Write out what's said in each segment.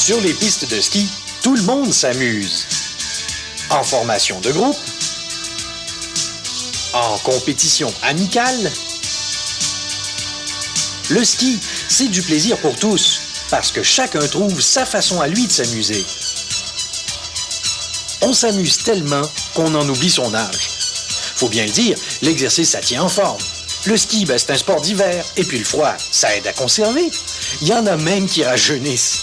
Sur les pistes de ski, tout le monde s'amuse. En formation de groupe, en compétition amicale. Le ski, c'est du plaisir pour tous, parce que chacun trouve sa façon à lui de s'amuser. On s'amuse tellement qu'on en oublie son âge. Faut bien le dire, l'exercice, ça tient en forme. Le ski, c'est un sport d'hiver, et puis le froid, ça aide à conserver. Il y en a même qui rajeunissent.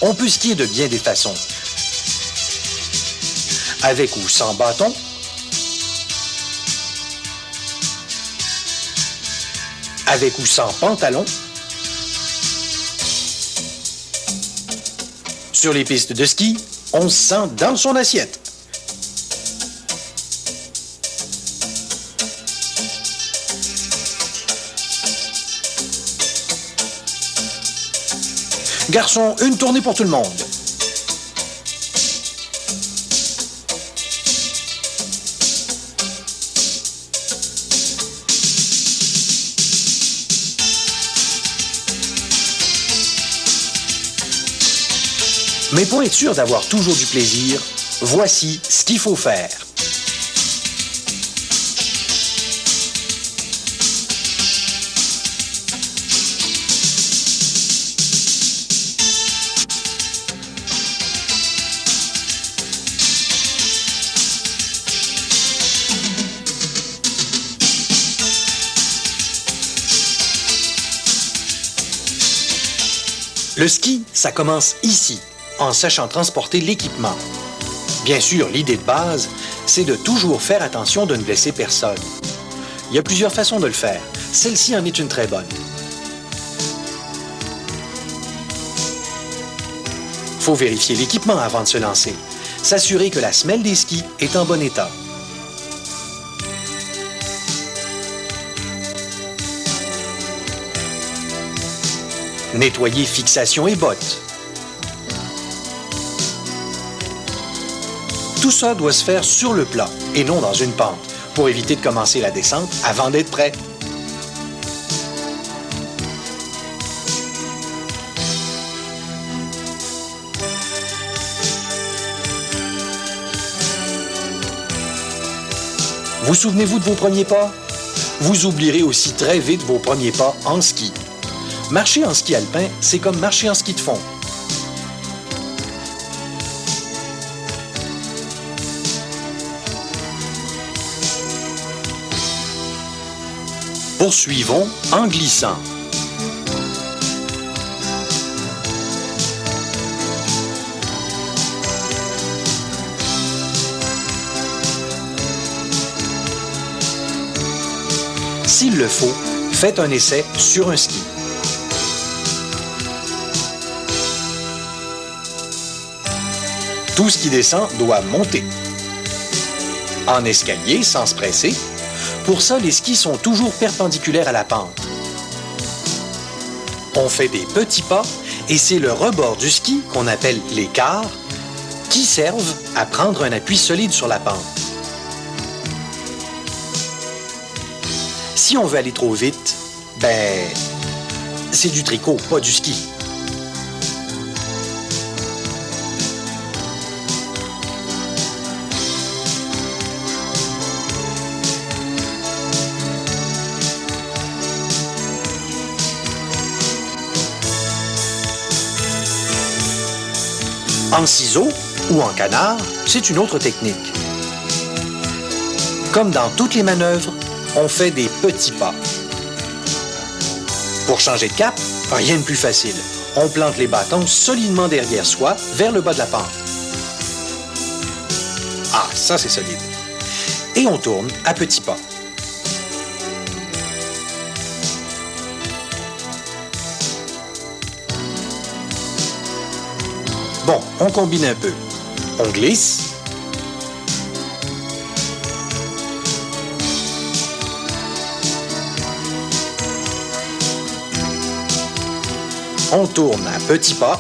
On peut skier de bien des façons. Avec ou sans bâton. Avec ou sans pantalon. Sur les pistes de ski, on se sent dans son assiette. Garçon, une tournée pour tout le monde. Mais pour être sûr d'avoir toujours du plaisir, voici ce qu'il faut faire. Le ski, ça commence ici, en sachant transporter l'équipement. Bien sûr, l'idée de base, c'est de toujours faire attention de ne blesser personne. Il y a plusieurs façons de le faire. Celle-ci en est une très bonne. Faut vérifier l'équipement avant de se lancer. S'assurer que la semelle des skis est en bon état. Nettoyer fixation et bottes. Tout ça doit se faire sur le plat et non dans une pente pour éviter de commencer la descente avant d'être prêt. Vous souvenez-vous de vos premiers pas? Vous oublierez aussi très vite vos premiers pas en ski. Marcher en ski alpin, c'est comme marcher en ski de fond. Poursuivons en glissant. S'il le faut, faites un essai sur un ski. Tout ce qui descend doit monter. En escalier, sans se presser. Pour ça, les skis sont toujours perpendiculaires à la pente. On fait des petits pas et c'est le rebord du ski, qu'on appelle les quarts, qui servent à prendre un appui solide sur la pente. Si on veut aller trop vite, c'est du tricot, pas du ski. En ciseaux ou en canard, c'est une autre technique. Comme dans toutes les manœuvres, on fait des petits pas. Pour changer de cap, rien de plus facile. On plante les bâtons solidement derrière soi, vers le bas de la pente. Ah, ça c'est solide. Et on tourne à petits pas. Bon, on combine un peu. On glisse. On tourne à petits pas.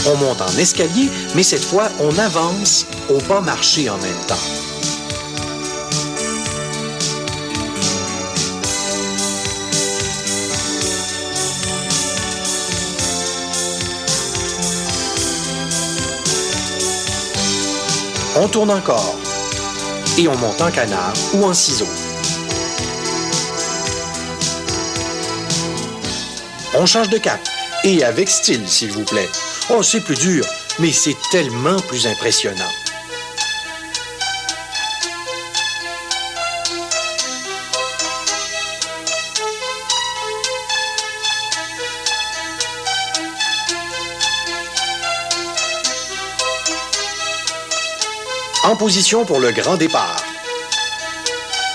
On monte en escalier, mais cette fois, on avance au pas marché en même temps. On tourne encore. Et on monte en canard ou en ciseaux. On change de cap. Et avec style, s'il vous plaît. Oh, c'est plus dur, mais c'est tellement plus impressionnant. En position pour le grand départ.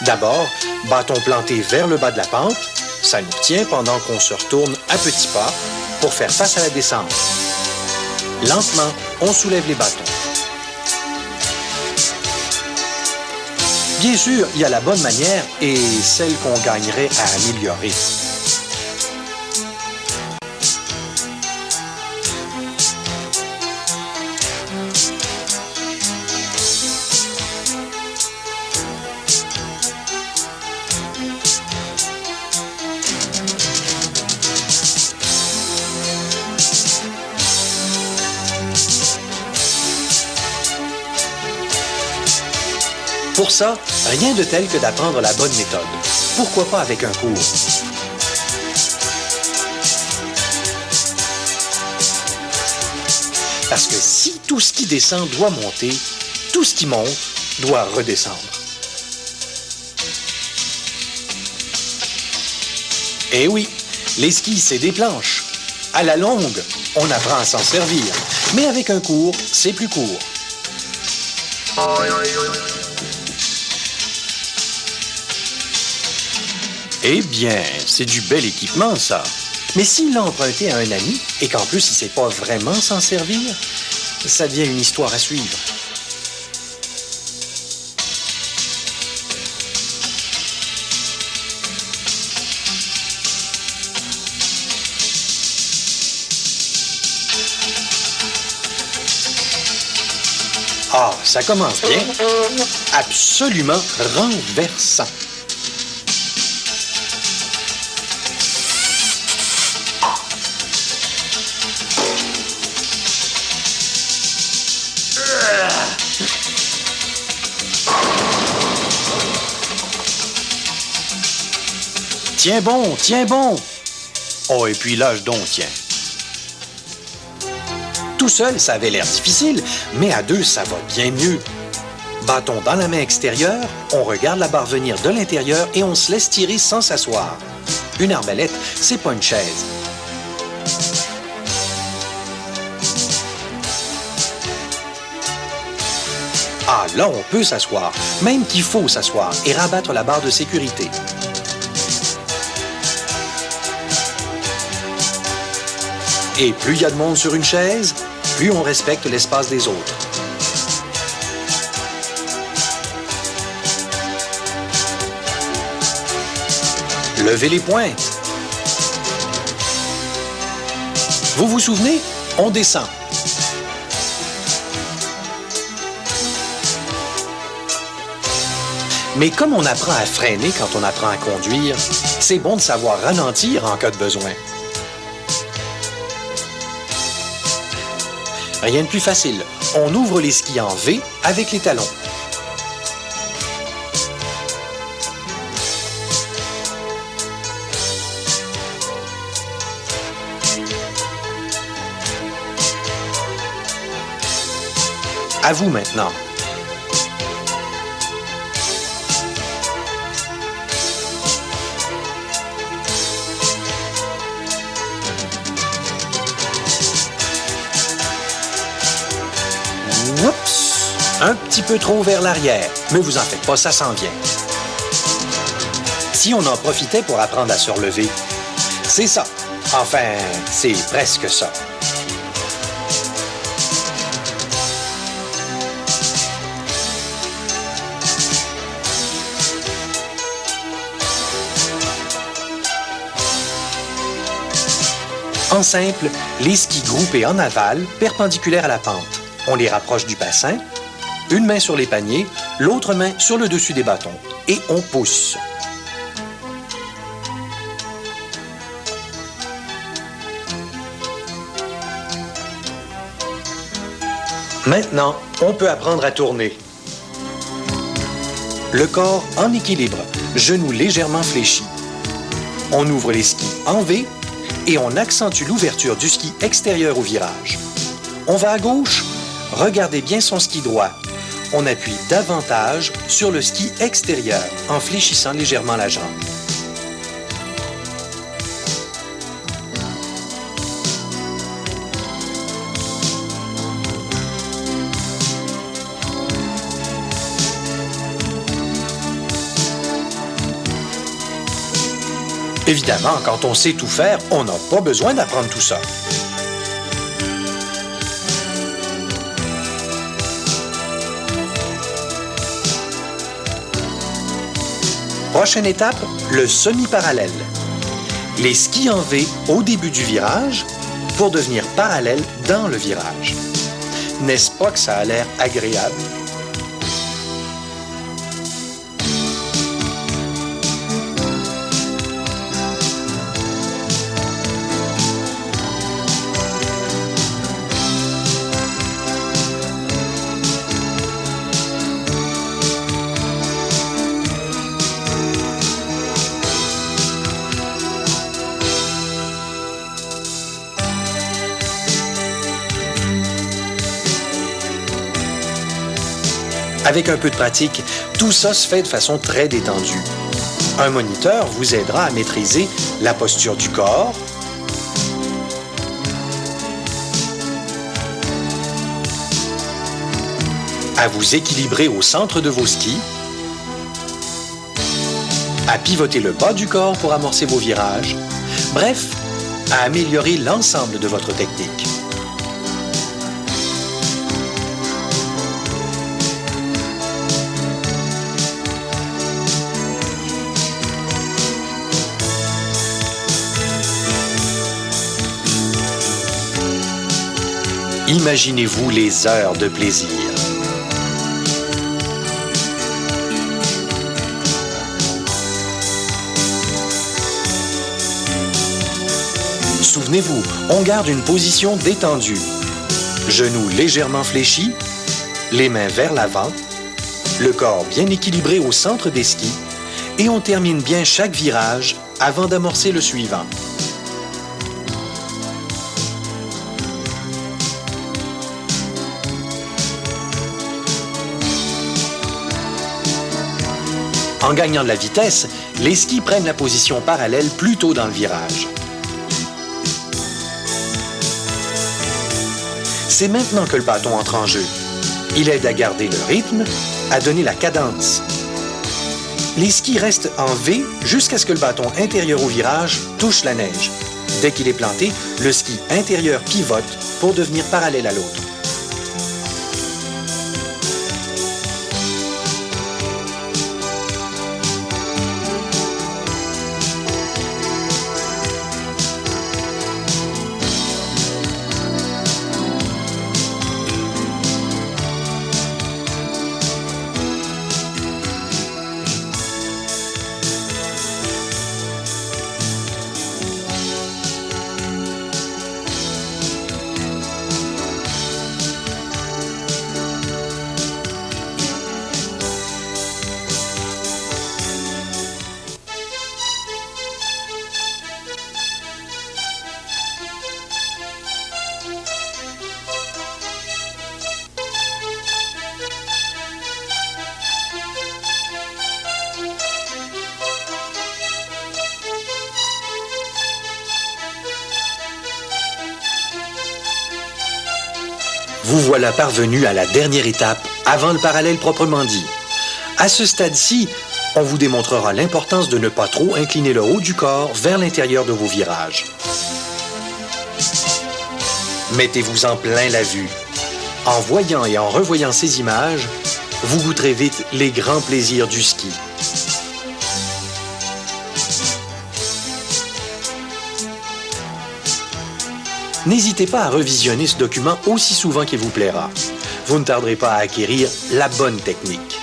D'abord, bâton planté vers le bas de la pente. Ça nous tient pendant qu'on se retourne à petits pas pour faire face à la descente. Lentement, on soulève les bâtons. Bien sûr, il y a la bonne manière et celle qu'on gagnerait à améliorer. Pour ça, rien de tel que d'apprendre la bonne méthode. Pourquoi pas avec un cours? Parce que si tout ce qui descend doit monter, tout ce qui monte doit redescendre. Eh oui, les skis, c'est des planches. À la longue, on apprend à s'en servir. Mais avec un cours, c'est plus court. Eh bien, c'est du bel équipement, ça. Mais s'il l'a emprunté à un ami et qu'en plus il ne sait pas vraiment s'en servir, ça devient une histoire à suivre. Ah, ça commence bien. Absolument renversant. Tiens bon, tiens bon. Oh, et puis lâche donc, tiens. Tout seul, ça avait l'air difficile, mais à deux, ça va bien mieux. Bâton dans la main extérieure, on regarde la barre venir de l'intérieur et on se laisse tirer sans s'asseoir. Une arbalète, c'est pas une chaise. Ah, là, on peut s'asseoir, même qu'il faut s'asseoir et rabattre la barre de sécurité. Et plus il y a de monde sur une chaise, plus on respecte l'espace des autres. Levez les pointes. Vous vous souvenez? On descend. Mais comme on apprend à freiner quand on apprend à conduire, c'est bon de savoir ralentir en cas de besoin. Rien de plus facile. On ouvre les skis en V avec les talons. À vous maintenant. Oups! Un petit peu trop vers l'arrière. Mais vous en faites pas, ça s'en vient. Si on en profitait pour apprendre à se relever, c'est ça. Enfin, c'est presque ça. En simple, les skis groupés en aval, perpendiculaires à la pente. On les rapproche du bassin, une main sur les paniers, l'autre main sur le dessus des bâtons. Et on pousse. Maintenant, on peut apprendre à tourner. Le corps en équilibre, genoux légèrement fléchis. On ouvre les skis en V et on accentue l'ouverture du ski extérieur au virage. On va à gauche, regardez bien son ski droit. On appuie davantage sur le ski extérieur en fléchissant légèrement la jambe. Évidemment, quand on sait tout faire, on n'a pas besoin d'apprendre tout ça. Prochaine étape, le semi-parallèle. Les skis en V au début du virage pour devenir parallèle dans le virage. N'est-ce pas que ça a l'air agréable? Avec un peu de pratique, tout ça se fait de façon très détendue. Un moniteur vous aidera à maîtriser la posture du corps, à vous équilibrer au centre de vos skis, à pivoter le bas du corps pour amorcer vos virages, bref, à améliorer l'ensemble de votre technique. Imaginez-vous les heures de plaisir. Souvenez-vous, on garde une position détendue. Genoux légèrement fléchis, les mains vers l'avant, le corps bien équilibré au centre des skis et on termine bien chaque virage avant d'amorcer le suivant. En gagnant de la vitesse, les skis prennent la position parallèle plus tôt dans le virage. C'est maintenant que le bâton entre en jeu. Il aide à garder le rythme, à donner la cadence. Les skis restent en V jusqu'à ce que le bâton intérieur au virage touche la neige. Dès qu'il est planté, le ski intérieur pivote pour devenir parallèle à l'autre. Vous voilà parvenu à la dernière étape, avant le parallèle proprement dit. À ce stade-ci, on vous démontrera l'importance de ne pas trop incliner le haut du corps vers l'intérieur de vos virages. Mettez-vous en plein la vue. En voyant et en revoyant ces images, vous goûterez vite les grands plaisirs du ski. N'hésitez pas à revisionner ce document aussi souvent qu'il vous plaira. Vous ne tarderez pas à acquérir la bonne technique.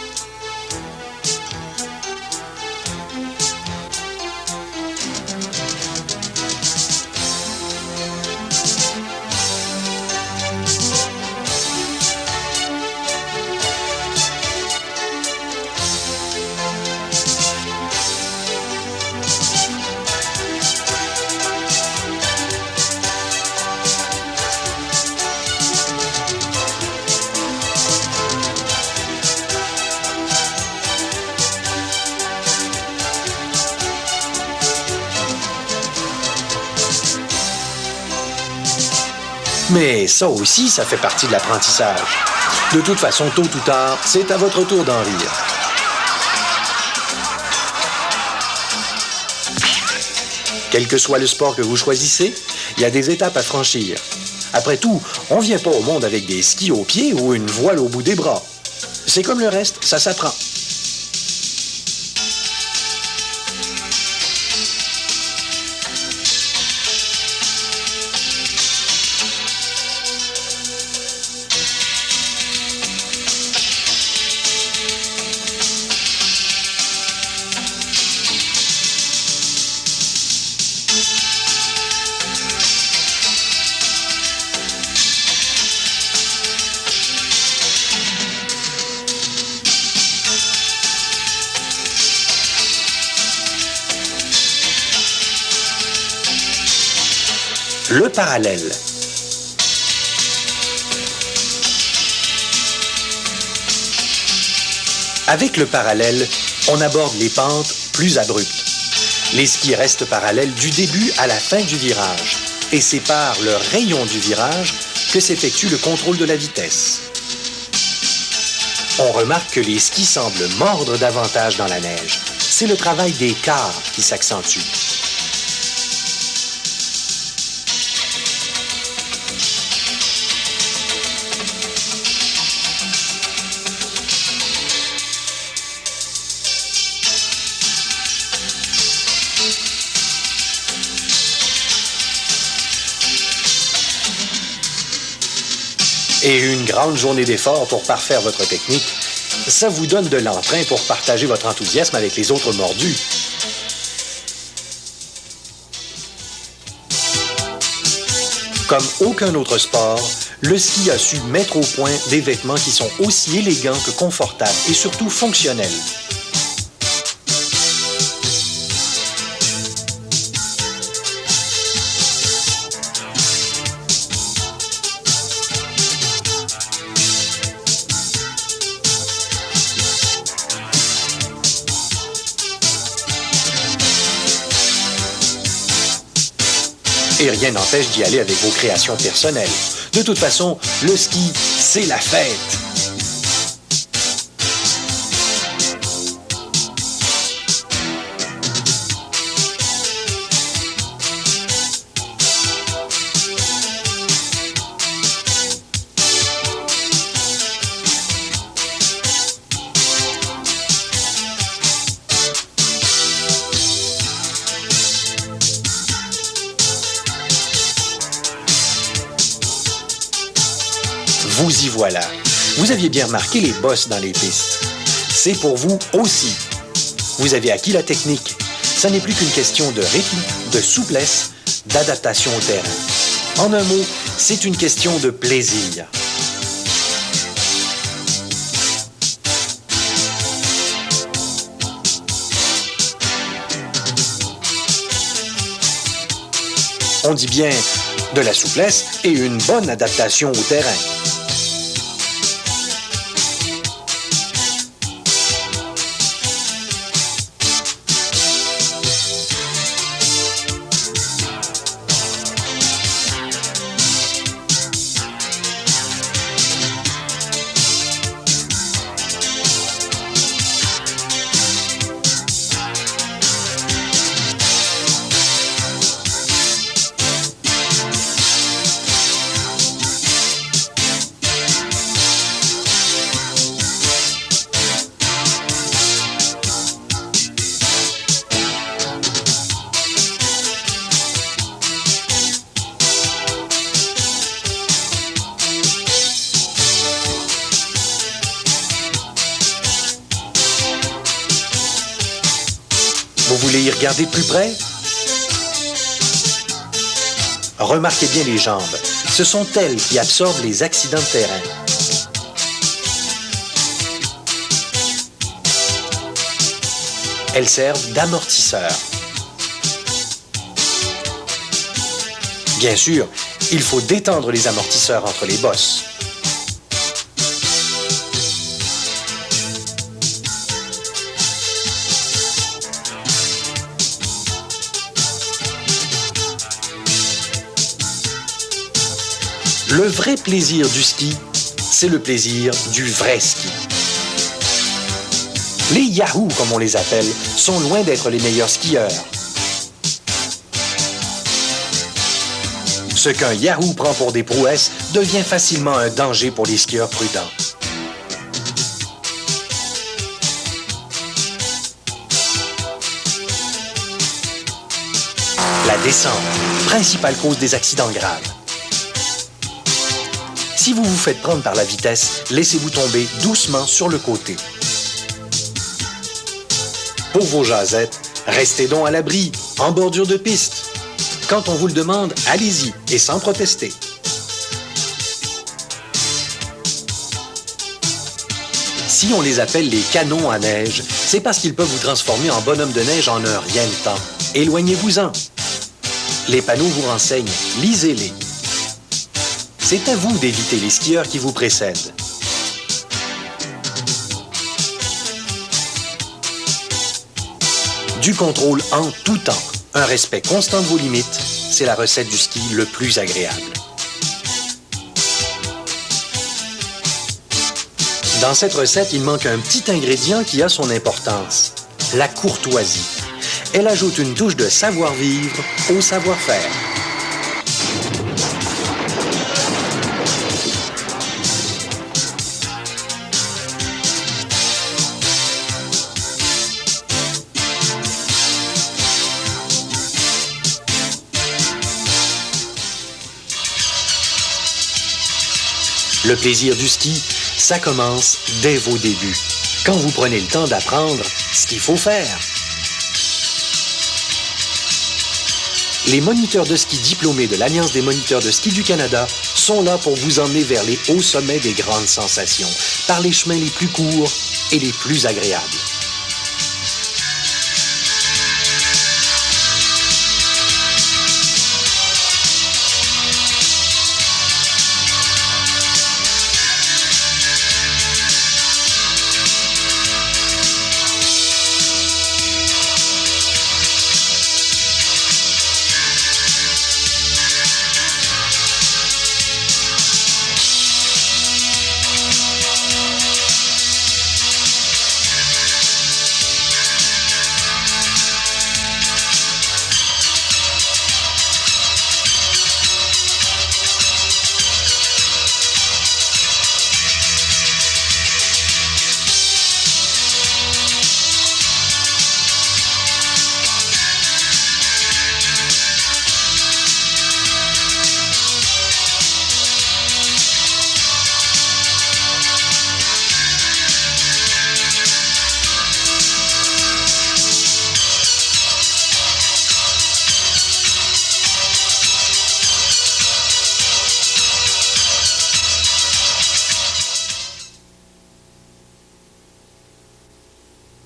Mais ça aussi, ça fait partie de l'apprentissage. De toute façon, tôt ou tard, c'est à votre tour d'en rire. Quel que soit le sport que vous choisissez, il y a des étapes à franchir. Après tout, on ne vient pas au monde avec des skis aux pieds ou une voile au bout des bras. C'est comme le reste, ça s'apprend. Le parallèle. Avec le parallèle, on aborde les pentes plus abruptes. Les skis restent parallèles du début à la fin du virage et c'est par le rayon du virage que s'effectue le contrôle de la vitesse. On remarque que les skis semblent mordre davantage dans la neige. C'est le travail des quarts qui s'accentue. Et une grande journée d'effort pour parfaire votre technique, ça vous donne de l'entrain pour partager votre enthousiasme avec les autres mordus. Comme aucun autre sport, le ski a su mettre au point des vêtements qui sont aussi élégants que confortables et surtout fonctionnels. Et rien n'empêche d'y aller avec vos créations personnelles. De toute façon, le ski, c'est la fête. Vous y voilà. Vous aviez bien remarqué les bosses dans les pistes. C'est pour vous aussi. Vous avez acquis la technique. Ça n'est plus qu'une question de rythme, de souplesse, d'adaptation au terrain. En un mot, c'est une question de plaisir. On dit bien de la souplesse et une bonne adaptation au terrain. Vous voulez y regarder de plus près? Remarquez bien les jambes. Ce sont elles qui absorbent les accidents de terrain. Elles servent d'amortisseurs. Bien sûr, il faut détendre les amortisseurs entre les bosses. Le vrai plaisir du ski, c'est le plaisir du vrai ski. Les yahoos, comme on les appelle, sont loin d'être les meilleurs skieurs. Ce qu'un yahoo prend pour des prouesses devient facilement un danger pour les skieurs prudents. La descente, principale cause des accidents graves. Si vous vous faites prendre par la vitesse, laissez-vous tomber doucement sur le côté. Pour vos jasettes, restez donc à l'abri, en bordure de piste. Quand on vous le demande, allez-y et sans protester. Si on les appelle les canons à neige, c'est parce qu'ils peuvent vous transformer en bonhomme de neige en un rien de temps. Éloignez-vous-en. Les panneaux vous renseignent, lisez-les. C'est à vous d'éviter les skieurs qui vous précèdent. Du contrôle en tout temps, un respect constant de vos limites, c'est la recette du ski le plus agréable. Dans cette recette, il manque un petit ingrédient qui a son importance, la courtoisie. Elle ajoute une touche de savoir-vivre au savoir-faire. Le plaisir du ski, ça commence dès vos débuts, quand vous prenez le temps d'apprendre ce qu'il faut faire. Les moniteurs de ski diplômés de l'Alliance des moniteurs de ski du Canada sont là pour vous emmener vers les hauts sommets des grandes sensations, par les chemins les plus courts et les plus agréables.